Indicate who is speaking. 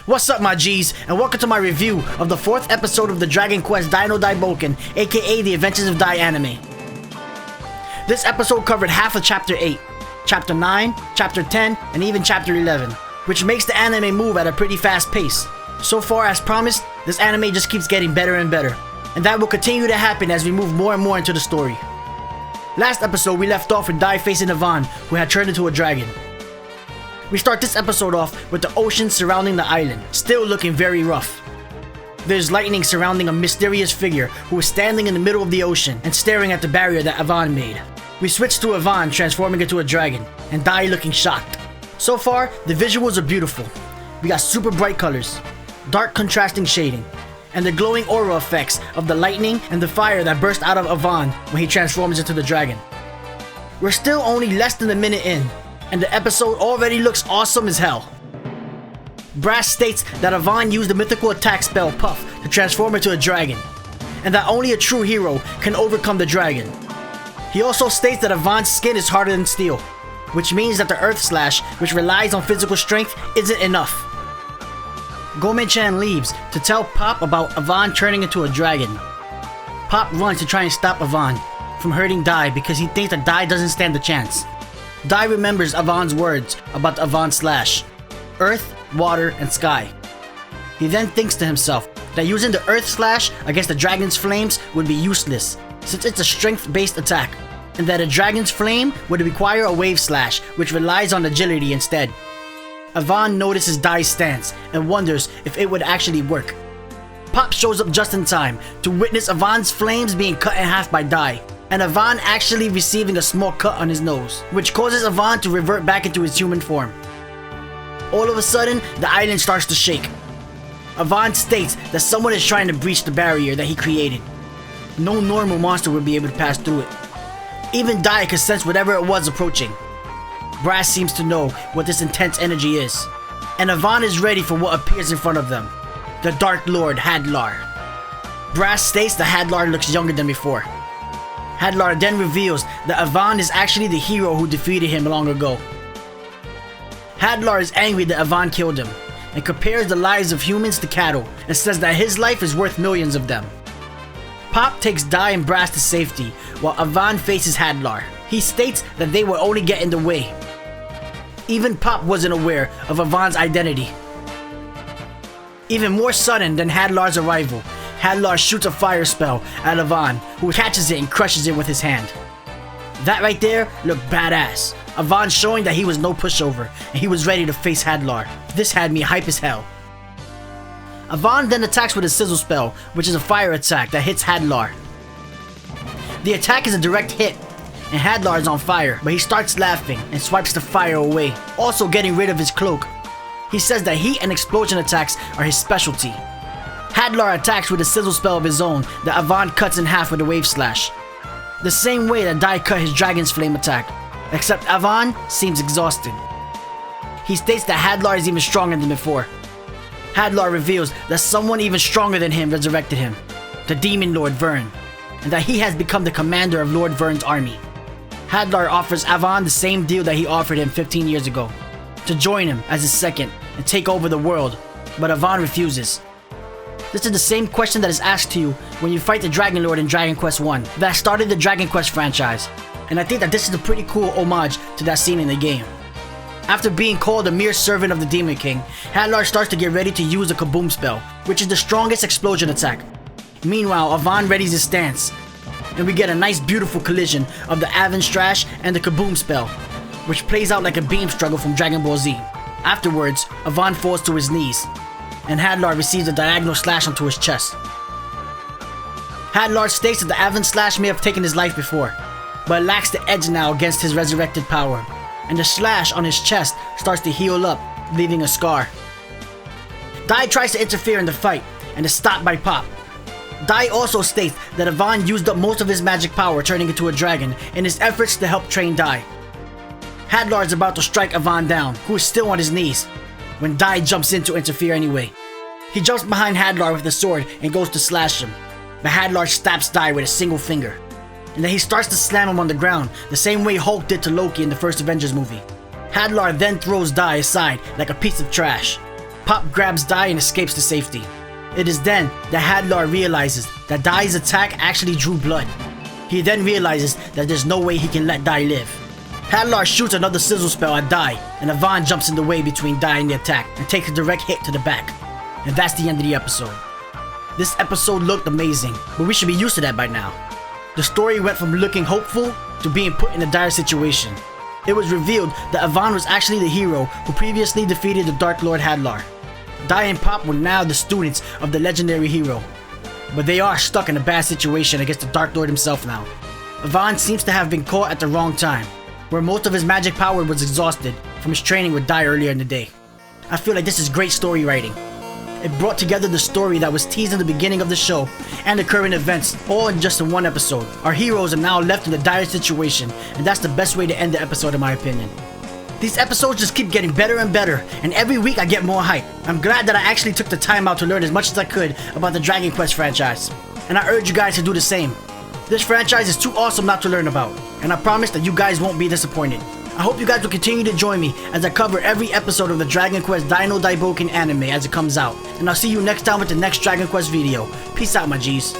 Speaker 1: What's up my G's, and welcome to my review of the 4th episode of the Dragon Quest Dino Daibouken, aka The Adventures of Dai anime. This episode covered half of Chapter 8, Chapter 9, Chapter 10, and even Chapter 11, which makes the anime move at a pretty fast pace. So far, as promised, this anime just keeps getting better and better, and that will continue to happen as we move more and more into the story. Last episode, we left off with Dai facing Ivan, who had turned into a dragon. We start this episode off with the ocean surrounding the island, still looking very rough. There's lightning surrounding a mysterious figure who is standing in the middle of the ocean and staring at the barrier that Ivan made. We switch to Ivan transforming into a dragon, and Dai looking shocked. So far, the visuals are beautiful. We got super bright colors, dark contrasting shading, and the glowing aura effects of the lightning and the fire that burst out of Ivan when he transforms into the dragon. We're still only less than a minute in, and the episode already looks awesome as hell. Brass states that Ivan used the mythical attack spell Puff to transform into a dragon, and that only a true hero can overcome the dragon. He also states that Ivan's skin is harder than steel, which means that the Earth Slash, which relies on physical strength, isn't enough. Gomen-chan leaves to tell Pop about Ivan turning into a dragon. Pop runs to try and stop Ivan from hurting Dai because he thinks that Dai doesn't stand a chance. Dai remembers Ivan's words about the Ivan Slash: Earth, Water, and Sky. He then thinks to himself that using the Earth Slash against the dragon's flames would be useless, since it's a strength-based attack, and that a dragon's flame would require a Wave Slash, which relies on agility instead. Ivan notices Dai's stance and wonders if it would actually work. Pop shows up just in time to witness Ivan's flames being cut in half by Dai, and Ivan actually receiving a small cut on his nose, which causes Ivan to revert back into his human form. All of a sudden, the island starts to shake. Ivan states that someone is trying to breach the barrier that he created. No normal monster would be able to pass through it. Even Dai could sense whatever it was approaching. Brass seems to know what this intense energy is, and Ivan is ready for what appears in front of them: the Dark Lord Hadlar. Brass states that Hadlar looks younger than before. Hadlar then reveals that Ivan is actually the hero who defeated him long ago. Hadlar is angry that Ivan killed him, and compares the lives of humans to cattle, and says that his life is worth millions of them. Pop takes Dai and Brass to safety, while Ivan faces Hadlar. He states that they will only get in the way. Even Pop wasn't aware of Ivan's identity. Even more sudden than Hadlar's arrival, Hadlar shoots a fire spell at Ivan, who catches it and crushes it with his hand. That right there looked badass. Ivan showing that he was no pushover, and he was ready to face Hadlar. This had me hype as hell. Ivan then attacks with a sizzle spell, which is a fire attack that hits Hadlar. The attack is a direct hit, and Hadlar is on fire, but he starts laughing and swipes the fire away, also getting rid of his cloak. He says that heat and explosion attacks are his specialty. Hadlar attacks with a sizzle spell of his own that Ivan cuts in half with a Wave Slash, the same way that Dai cut his Dragon's Flame attack, except Ivan seems exhausted. He states that Hadlar is even stronger than before. Hadlar reveals that someone even stronger than him resurrected him, the Demon Lord Vern, and that he has become the commander of Lord Vern's army. Hadlar offers Ivan the same deal that he offered him 15 years ago, to join him as his second and take over the world, but Ivan refuses. This is the same question that is asked to you when you fight the Dragon Lord in Dragon Quest I that started the Dragon Quest franchise, and I think that this is a pretty cool homage to that scene in the game. After being called a mere servant of the Demon King, Hadlar starts to get ready to use the Kaboom spell, which is the strongest explosion attack. Meanwhile, Ivan readies his stance, and we get a nice beautiful collision of the Avon Strash and the Kaboom spell, which plays out like a beam struggle from Dragon Ball Z. Afterwards, Ivan falls to his knees, and Hadlar receives a diagonal slash onto his chest. Hadlar states that the Avon Slash may have taken his life before, but it lacks the edge now against his resurrected power, and the slash on his chest starts to heal up, leaving a scar. Dai tries to interfere in the fight, and is stopped by Pop. Dai also states that Ivan used up most of his magic power turning into a dragon in his efforts to help train Dai. Hadlar is about to strike Ivan down, who is still on his knees, when Dai jumps in to interfere anyway. He jumps behind Hadlar with the sword and goes to slash him, but Hadlar stabs Dai with a single finger, and then he starts to slam him on the ground the same way Hulk did to Loki in the first Avengers movie. Hadlar then throws Dai aside like a piece of trash. Pop grabs Dai and escapes to safety. It is then that Hadlar realizes that Dai's attack actually drew blood. He then realizes that there's no way he can let Dai live. Hadlar shoots another sizzle spell at Dai, and Yvonne jumps in the way between Dai and the attack and takes a direct hit to the back. And that's the end of the episode. This episode looked amazing, but we should be used to that by now. The story went from looking hopeful to being put in a dire situation. It was revealed that Yvonne was actually the hero who previously defeated the Dark Lord Hadlar. Dai and Pop were now the students of the legendary hero, but they are stuck in a bad situation against the Dark Lord himself now. Yvonne seems to have been caught at the wrong time, where most of his magic power was exhausted from his training with Dai earlier in the day. I feel like this is great story writing. It brought together the story that was teased in the beginning of the show and the current events all in just one episode. Our heroes are now left in a dire situation, and that's the best way to end the episode in my opinion. These episodes just keep getting better and better, and every week I get more hype. I'm glad that I actually took the time out to learn as much as I could about the Dragon Quest franchise, and I urge you guys to do the same. This franchise is too awesome not to learn about, and I promise that you guys won't be disappointed. I hope you guys will continue to join me as I cover every episode of the Dragon Quest Dino Daibouken anime as it comes out, and I'll see you next time with the next Dragon Quest video. Peace out, my G's.